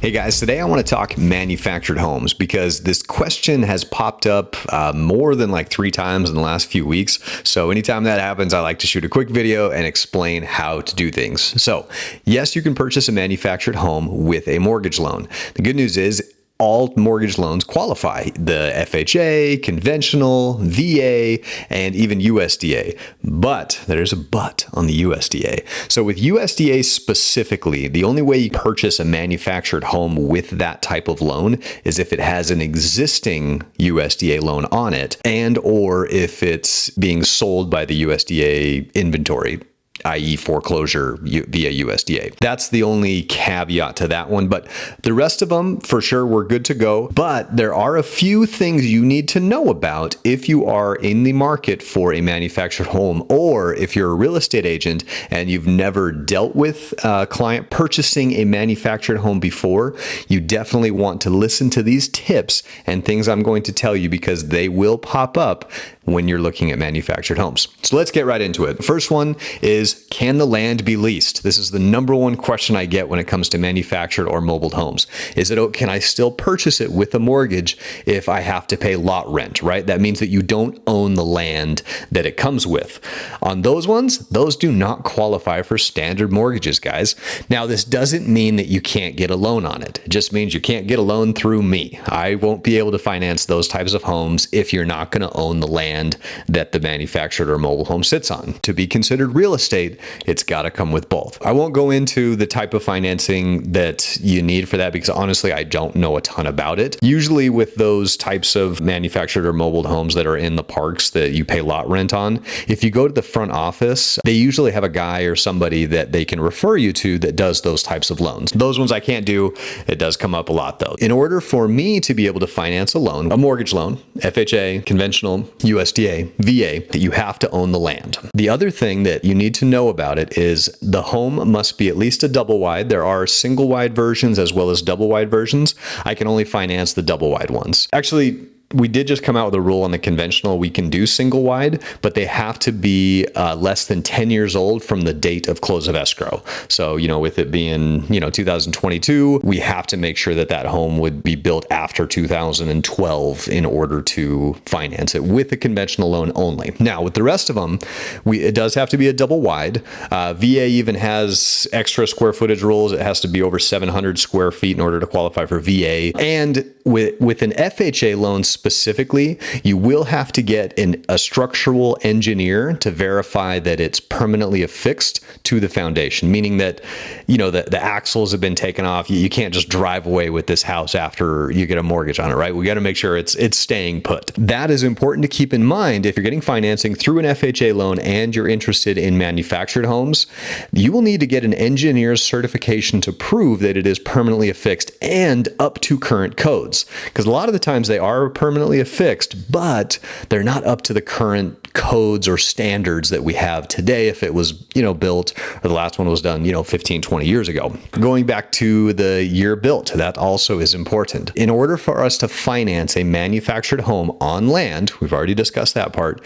Hey guys, today I want to talk manufactured homes because this question has popped up more than like 3 times in the last few weeks. So anytime that happens, I like to shoot a quick video and explain how to do things. So yes, you can purchase a manufactured home with a mortgage loan. The good news is all mortgage loans qualify. The FHA, conventional, VA, and even USDA. But there's a but on the USDA. So with USDA specifically, the only way you purchase a manufactured home with that type of loan is if it has an existing USDA loan on it and or if it's being sold by the USDA inventory, i.e. foreclosure via USDA. That's the only caveat to that one, but the rest of them, for sure, we're good to go. But there are a few things you need to know about if you are in the market for a manufactured home, or if you're a real estate agent and you've never dealt with a client purchasing a manufactured home before. You definitely want to listen to these tips and things I'm going to tell you because they will pop up when you're looking at manufactured homes. So let's get right into it. The first one is, can the land be leased? This is the number one question I get when it comes to manufactured or mobile homes. Can I still purchase it with a mortgage if I have to pay lot rent, right? That means that you don't own the land that it comes with. On those ones, those do not qualify for standard mortgages, guys. Now, this doesn't mean that you can't get a loan on it. It just means you can't get a loan through me. I won't be able to finance those types of homes if you're not going to own the land that the manufactured or mobile home sits on. To be considered real estate, it's got to come with both. I won't go into the type of financing that you need for that because honestly, I don't know a ton about it. Usually with those types of manufactured or mobile homes that are in the parks that you pay lot rent on, if you go to the front office, they usually have a guy or somebody that they can refer you to that does those types of loans. Those ones I can't do. It does come up a lot though. In order for me to be able to finance a loan, a mortgage loan, FHA, conventional, USDA, VA, that you have to own the land. The other thing that you need to know about it is the home must be at least a double wide. There are single wide versions as well as double wide versions. I can only finance the double wide ones. Actually, we did just come out with a rule on the conventional. We can do single wide, but they have to be less than 10 years old from the date of close of escrow. So, with it being, 2022, we have to make sure that that home would be built after 2012 in order to finance it with a conventional loan only. Now, with the rest of them, it does have to be a double wide. VA even has extra square footage rules. It has to be over 700 square feet in order to qualify for VA. And with an FHA loan specifically, you will have to get a structural engineer to verify that it's permanently affixed to the foundation, meaning that, the axles have been taken off. You can't just drive away with this house after you get a mortgage on it, right? We got to make sure it's staying put. That is important to keep in mind if you're getting financing through an FHA loan and you're interested in manufactured homes. You will need to get an engineer's certification to prove that it is permanently affixed and up to current codes, because a lot of the times they are permanently affixed, but they're not up to the current codes or standards that we have today if it was, built, or the last one was done, 15, 20 years ago. Going back to the year built, that also is important. In order for us to finance a manufactured home on land, we've already discussed that part,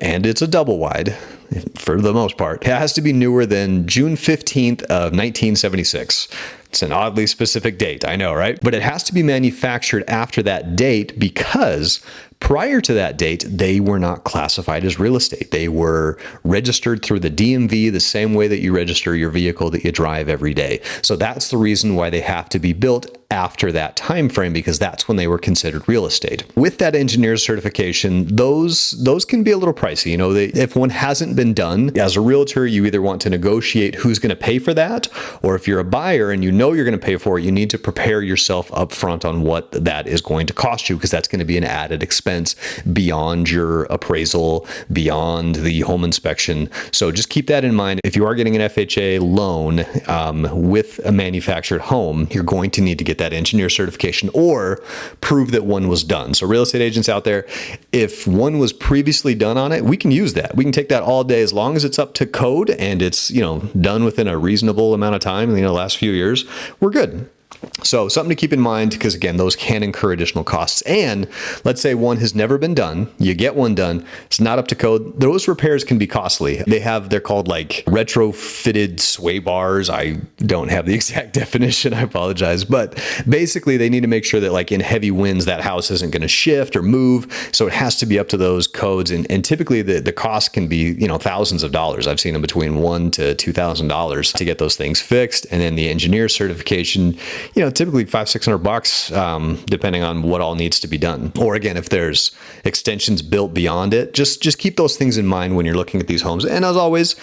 and it's a double wide, for the most part, it has to be newer than June 15th of 1976. It's an oddly specific date, I know, right? But it has to be manufactured after that date because prior to that date, they were not classified as real estate. They were registered through the DMV the same way that you register your vehicle that you drive every day. So that's the reason why they have to be built after that time frame, because that's when they were considered real estate. With that engineer's certification, those can be a little pricey. If one hasn't been done, as a realtor, you either want to negotiate who's going to pay for that, or if you're a buyer and you're going to pay for it, you need to prepare yourself up front on what that is going to cost you, because that's going to be an added expense beyond your appraisal, beyond the home inspection. So just keep that in mind. If you are getting an FHA loan with a manufactured home, you're going to need to get that engineer certification or prove that one was done. So real estate agents out there, if one was previously done on it, we can use that. We can take that all day as long as it's up to code and it's, done within a reasonable amount of time, the last few years, we're good. So something to keep in mind, because again, those can incur additional costs. And let's say one has never been done, you get one done, it's not up to code. Those repairs can be costly. They're called like retrofitted sway bars. I don't have the exact definition, I apologize. But basically they need to make sure that like in heavy winds, that house isn't going to shift or move. So it has to be up to those codes. And typically the cost can be, thousands of dollars. I've seen them between $1,000 to $2,000 to get those things fixed. And then the engineer certification, typically $500-600, depending on what all needs to be done. Or again, if there's extensions built beyond it, just keep those things in mind when you're looking at these homes. And as always,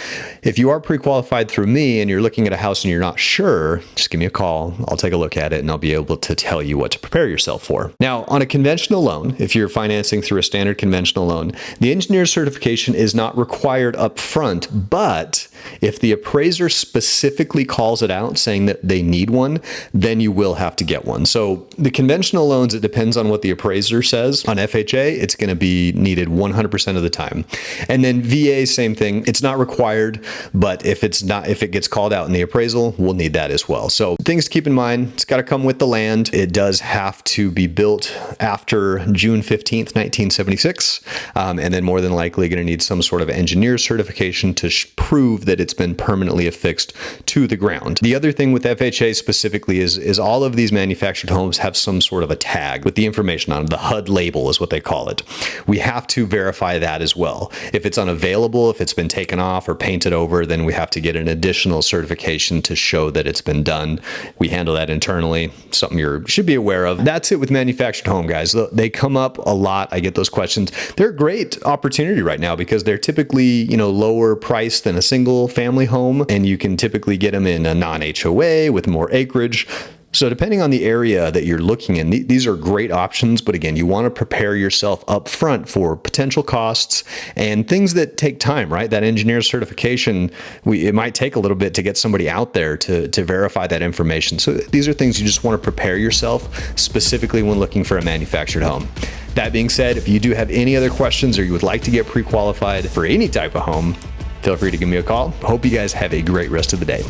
if you are pre-qualified through me and you're looking at a house and you're not sure, just give me a call. I'll take a look at it and I'll be able to tell you what to prepare yourself for. Now, on a conventional loan, if you're financing through a standard conventional loan, the engineer certification is not required up front, but if the appraiser specifically calls it out saying that they need one, then you will have to get one. So the conventional loans, it depends on what the appraiser says. On FHA, it's going to be needed 100% of the time. And then VA, same thing. It's not required, but if it gets called out in the appraisal, we'll need that as well. So things to keep in mind, it's got to come with the land. It does have to be built after June 15th, 1976. And then more than likely going to need some sort of engineer certification to prove that it's been permanently affixed to the ground. The other thing with FHA specifically is all of these manufactured homes have some sort of a tag with the information on it. The HUD label is what they call it. We have to verify that as well. If it's unavailable, if it's been taken off or painted over, then we have to get an additional certification to show that it's been done. We handle that internally, something you should be aware of. That's it with manufactured home, guys. They come up a lot. I get those questions. They're a great opportunity right now because they're typically, lower priced than a single family home, and you can typically get them in a non-HOA with more acreage. So depending on the area that you're looking in, these are great options. But again, you want to prepare yourself up front for potential costs and things that take time, right? That engineer certification, it might take a little bit to get somebody out there to verify that information. So these are things you just want to prepare yourself specifically when looking for a manufactured home. That being said, if you do have any other questions or you would like to get pre-qualified for any type of home, feel free to give me a call. Hope you guys have a great rest of the day.